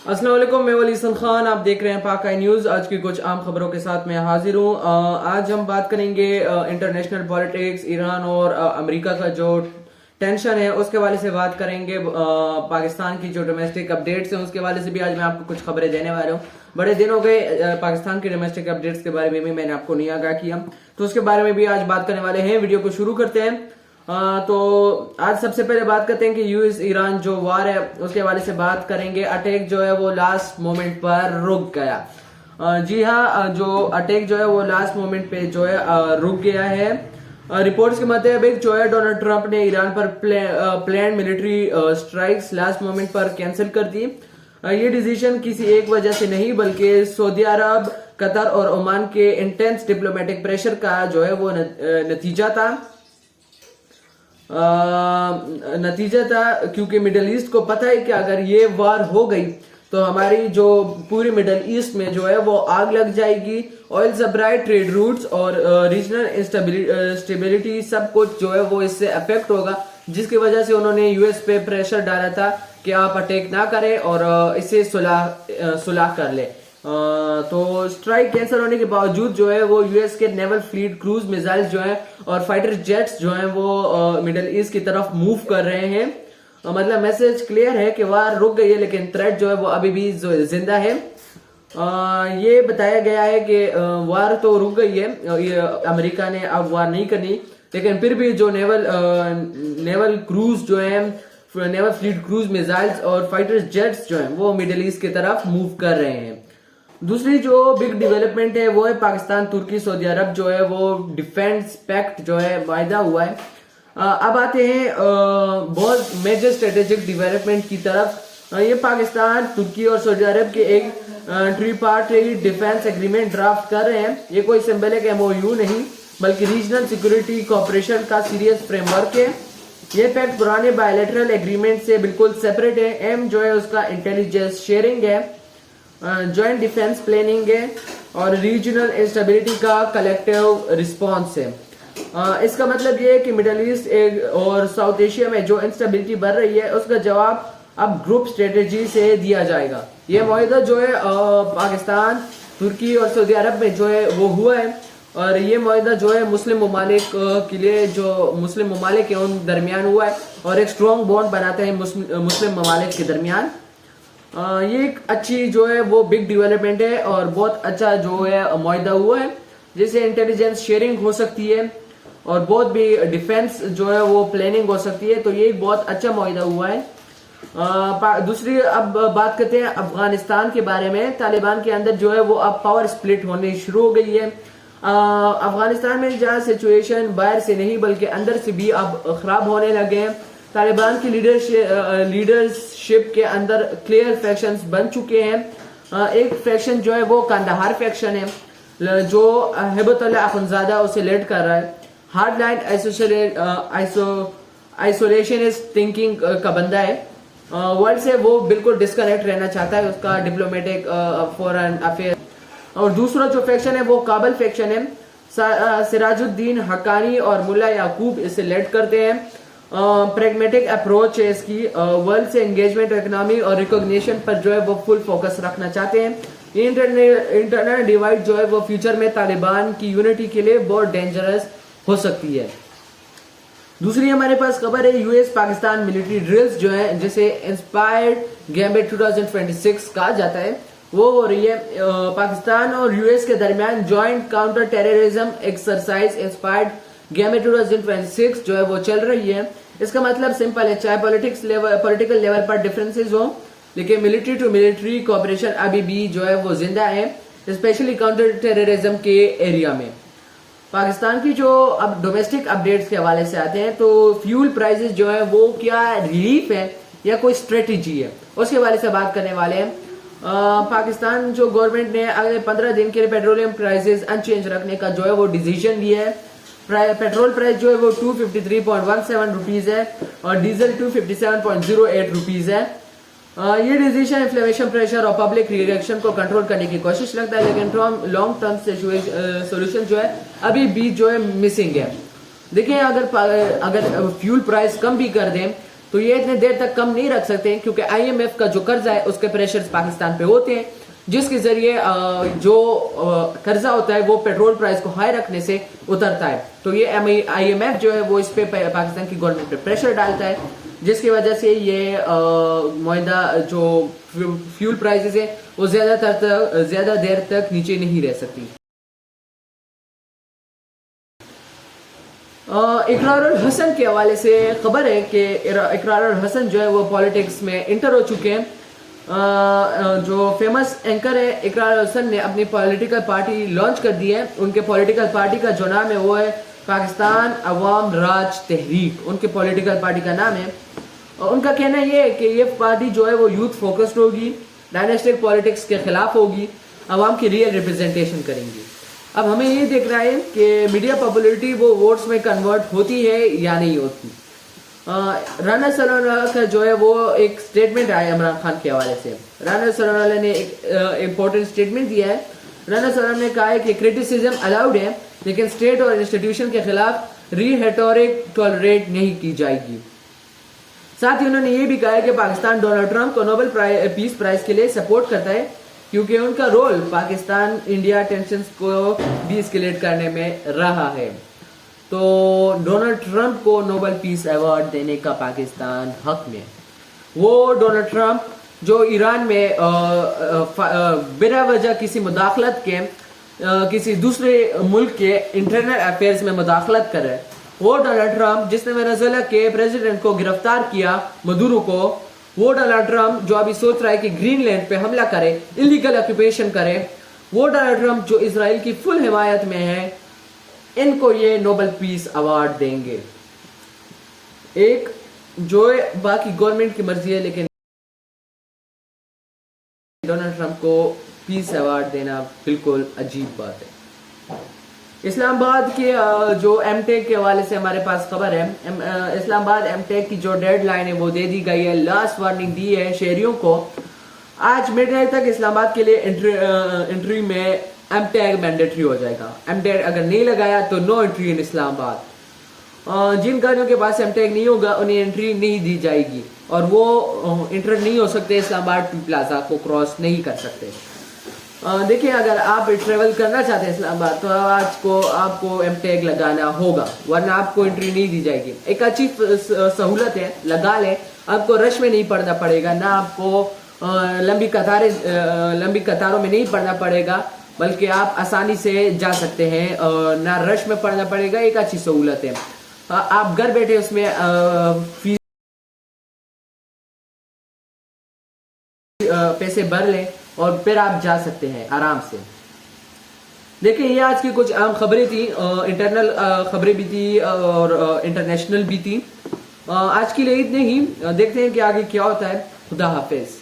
अस्सलाम वालेकुम, मैं वली हसन खान। आप देख रहे हैं पाक आई न्यूज। आज की कुछ आम खबरों के साथ मैं हाजिर हूँ। आज हम बात करेंगे इंटरनेशनल पॉलिटिक्स, ईरान और अमेरिका का जो टेंशन है उसके वाले से बात करेंगे। पाकिस्तान की जो डोमेस्टिक अपडेट्स हैं उसके वाले से भी आज मैं आपको कुछ खबरें देने वाला हूँ। बड़े दिन हो गए पाकिस्तान की डोमेस्टिक अपडेट्स के बारे में भी मैंने आपको नहीं आगाह किया, तो उसके बारे में भी आज बात करने वाले हैं। वीडियो को शुरू करते हैं। तो आज सबसे पहले बात करते हैं कि यूएस ईरान जो वार है उसके हवाले से बात करेंगे। अटैक जो है वो लास्ट मोमेंट पर रुक गया। जी हाँ, जो अटैक जो है वो लास्ट मोमेंट पे जो है रुक गया है। रिपोर्ट्स के मुताबिक जो है डोनाल्ड ट्रंप ने ईरान पर plan military strikes last moment पर कैंसिल कर दी। ये डिसीजन किसी एक वजह से नहीं बल्कि सऊदी अरब, कतर और ओमान के इंटेंस डिप्लोमेटिक प्रेशर का जो है वो नतीजा था। क्योंकि मिडिल ईस्ट को पता है कि अगर ये वार हो गई तो हमारी जो पूरी मिडिल ईस्ट में जो है वो आग लग जाएगी। ऑयल सप्लाई, ट्रेड रूट्स और रीजनल स्टेबिलिटी सब कुछ जो है वो इससे अफेक्ट होगा, जिसकी वजह से उन्होंने यूएस पे प्रेशर डाला था कि आप अटैक ना करें और इसे सुलह कर ले। तो स्ट्राइक कैंसिल होने के बावजूद जो है वो यूएस के नेवल फ्लीट क्रूज मिसाइल जो है और फाइटर जेट्स जो है वो मिडिल ईस्ट की तरफ मूव कर रहे हैं। मतलब मैसेज क्लियर है कि वार रुक गई है लेकिन थ्रेट जो है वो अभी भी जिंदा है। ये बताया गया है कि वार तो रुक गई है, अमेरिका ने अब वार नहीं करनी, लेकिन फिर भी जो नेवल क्रूज जो है, नेवल फ्लीट क्रूज मिसाइल्स और फाइटर जेट्स जो है वो मिडिल ईस्ट की तरफ मूव कर रहे हैं। दूसरी जो बिग डेवलपमेंट है वो है पाकिस्तान, तुर्की, सऊदी अरब जो है वो डिफेंस पैक्ट जो है वायदा हुआ है। अब आते हैं बहुत मेजर स्ट्रेटेजिक डेवलपमेंट की तरफ। ये पाकिस्तान, तुर्की और सऊदी अरब के एक ट्रीपार्टी डिफेंस एग्रीमेंट ड्राफ्ट कर रहे हैं। ये कोई सिंबलिक एमओयू नहीं बल्कि रीजनल सिक्योरिटी कोऑपरेशन का सीरियस फ्रेमवर्क है। ये पैक्ट पुराने बायलैटरल एग्रीमेंट से बिल्कुल सेपरेट है। एम जो है उसका इंटेलिजेंस शेयरिंग है, जॉइंट डिफेंस प्लानिंग है और रीजनल इंस्टेबिलिटी का कलेक्टिव रिस्पांस है। इसका मतलब ये है कि मिडिल ईस्ट और साउथ एशिया में जो इंस्टेबिलिटी बढ़ रही है उसका जवाब अब ग्रुप स्ट्रेटेजी से दिया जाएगा। ये मुआहदा जो है पाकिस्तान, तुर्की और सऊदी अरब में जो है वो हुआ है और ये मुआहदा जो है मुस्लिम ममालिक के लिए, जो मुस्लिम ममालिक है उन दरमियान हुआ है और एक स्ट्रॉन्ग बॉन्ड बनाते हैं मुस्लिम ममालिक के दरमियान। ये एक अच्छी जो है वो बिग डेवलपमेंट है और बहुत अच्छा जो है मुआहदा हुआ है, जिससे इंटेलिजेंस शेयरिंग हो सकती है और बहुत भी डिफेंस जो है वो प्लानिंग हो सकती है। तो ये एक बहुत अच्छा मुआहदा हुआ है। दूसरी अब बात करते हैं अफगानिस्तान के बारे में। तालिबान के अंदर जो है वो अब पावर स्प्लिट होनी शुरू हो गई है। अफगानिस्तान में जहाँ सिचुएशन बाहर से नहीं बल्कि अंदर से भी अब खराब होने लगे हैं। तालिबान की लीडरशिप के अंदर क्लियर फैक्शंस बन चुके हैं। एक फैक्शन जो है वो कंदाहार फैक्शन है जो हिबतुल्लाह अखुंज़ादा उसे लीड कर रहा है। हार्डलाइन आइसोलेशनिस्ट थिंकिंग का बंदा है। वर्ल्ड से वो बिल्कुल डिस्कनेक्ट रहना चाहता है, उसका डिप्लोमेटिक फॉरेन अफेयर। और दूसरा जो फैक्शन है वो काबल फैक्शन है। सिराजुद्दीन हक्कानी और मुल्ला याकूब इसे लीड करते हैं। प्रेगमेटिक अप्रोच है इसकी। वर्ल्ड से एंगेजमेंट, इकोनॉमी और रिकॉग्निशन पर जो है वो फुल फोकस रखना चाहते हैं। इंटरनल डिवाइड जो है वो फ्यूचर में तालिबान की यूनिटी के लिए बहुत डेंजरस हो सकती है। दूसरी हमारे पास खबर है यूएस पाकिस्तान मिलिट्री ड्रिल्स जो है, जिसे इंस्पायर्ड गैम्बिट 2026 कहा जाता है, वो हो रही है। पाकिस्तान और यूएस के दरमियान joint counter terrorism exercise inspired gambit 2026 जो है वो चल रही है। इसका मतलब सिंपल है, चाहे पॉलिटिकल लेवल पर डिफरेंसेस हो लेकिन मिलिट्री टू मिलिट्री कोऑपरेशन अभी भी जो है वो जिंदा है, स्पेशली काउंटर टेररिज्म के एरिया में। पाकिस्तान की जो अब डोमेस्टिक अपडेट्स के हवाले से आते हैं तो फ्यूल प्राइसेस जो है वो क्या रिलीफ है या कोई स्ट्रेटेजी है, उसके हवाले से बात करने वाले हैं। पाकिस्तान जो गवर्नमेंट ने अगले 15 दिन के लिए पेट्रोलियम प्राइसेस अनचेंज रखने का जो है वो डिसीजन लिया है। पेट्रोल प्राइस जो है वो 253.17 रुपीज है और डीजल 257.08 रुपीज है। ये डिसीजन इन्फ्लेमेशन प्रेशर और पब्लिक रिएक्शन को कंट्रोल करने की कोशिश लगता है, लेकिन लॉन्ग टर्म सोल्यूशन जो है अभी भी जो है मिसिंग है। देखिए अगर फ्यूल प्राइस कम भी कर दें तो ये इतने देर तक कम नहीं रख सकते क्योंकि IMF का जो कर्जा है उसके प्रेशर्स पाकिस्तान पे होते हैं, जिसके जरिए जो कर्जा होता है वो पेट्रोल प्राइस को हाई रखने से उतरता है। तो ये IMF जो है वो इस पे पाकिस्तान की गवर्नमेंट पे प्रेशर डालता है, जिसकी वजह से ये मुआहदा जो फ्यूल प्राइसेस है वो ज्यादा देर तक नीचे नहीं रह सकती। इकरार हसन के हवाले से खबर है कि इकरार हसन जो है वो पॉलिटिक्स में इंटर हो चुके हैं। जो फेमस एंकर है इकरार हसन ने अपनी पॉलिटिकल पार्टी लॉन्च कर दी है। उनके पॉलिटिकल पार्टी का जो नाम है वो है पाकिस्तान अवाम राज तहरीक, उनके पॉलिटिकल पार्टी का नाम है। और उनका कहना यह है कि ये पार्टी जो है वो यूथ फोकस्ड होगी, डायनेस्टिक पॉलिटिक्स के खिलाफ होगी, अवाम की रियल रिप्रेजेंटेशन करेंगी। अब हमें ये देखना है कि मीडिया पॉपुलरिटी वो वोट्स में कन्वर्ट होती है या नहीं होती। राना सलोनाला का जो है वो एक स्टेटमेंट आया इमरान खान के हवाले से। राना सलोनाला ने एक इम्पोर्टेंट स्टेटमेंट दिया है। राना सलोनाला ने कहा है कि क्रिटिसिज्म अलाउड है लेकिन स्टेट और इंस्टीट्यूशन के खिलाफ रीहेटोरिक टॉलरेट नहीं की जाएगी। साथ ही उन्होंने ये भी कहा है कि पाकिस्तान डोनाल्ड ट्रंप को नोबेल पीस प्राइज के लिए सपोर्ट करता है क्योंकि उनका रोल पाकिस्तान इंडिया टेंशंस को डीएस्केलेट करने में रहा है। तो डोनाल्ड ट्रंप को नोबेल पीस अवार्ड देने का पाकिस्तान हक में। वो डोनाल्ड ट्रंप जो ईरान में बिना वजह किसी मुदाखलत के किसी दूसरे मुल्क के इंटरनल अफेयर्स में मुदाखलत कर रहे हैं, वो डोनाल्ड ट्रंप जिसने वेनेजुएला के प्रेसिडेंट को गिरफ्तार किया मदुरो को, वो डोनाल्ड ट्रंप जो अभी सोच रहा है कि ग्रीनलैंड पे हमला करे, इलीगल ऑक्यूपेशन करे, वो डोनाल्ड ट्रंप जो इजराइल की फुल हिमायत में है, इनको ये नोबेल पीस अवार्ड देंगे। एक जो बाकी गवर्नमेंट की मर्जी है लेकिन डोनाल्ड ट्रंप को पीस अवार्ड देना बिल्कुल अजीब बात है। इस्लामाबाद के जो एमटेक के हवाले से हमारे पास खबर है। इस्लामाबाद एमटेक की जो डेडलाइन है वो दे दी गई है, लास्ट वार्निंग दी है शहरियों को। आज मिडनाइट तक इस्लामाबाद के लिए एंट्री में एमटेक मैंडेटरी हो जाएगा। एमटेक अगर नहीं लगाया तो नो एंट्री इन इस्लामाबाद। जिन गाड़ियों के पास एमटेक नहीं होगा उन्हें एंट्री नहीं दी जाएगी और वो इंटर नहीं हो सकते, इस्लामाबाद प्लाजा को क्रॉस नहीं कर सकते। देखिए, अगर आप ट्रेवल करना चाहते हैं इस्लामाबाद तो आज को आपको एमटेक लगाना होगा, वरना आपको एंट्री नहीं दी जाएगी। एक अच्छी सहूलत है, लगा लें, आपको रश में नहीं पड़ना पड़ेगा, ना आपको लंबी कतारों में नहीं पड़ना पड़ेगा, बल्कि आप आसानी से जा सकते हैं, ना रश में पड़ना पड़ेगा। एक अच्छी सहूलत है। आप घर बैठे उसमें फीस पैसे भर लें और फिर आप जा सकते हैं आराम से। देखिए, ये आज की कुछ आम खबरें थी, इंटरनल खबरें भी थी और इंटरनेशनल भी थी। आज के लिए इतने ही, देखते हैं कि आगे क्या होता है। खुदा हाफिज।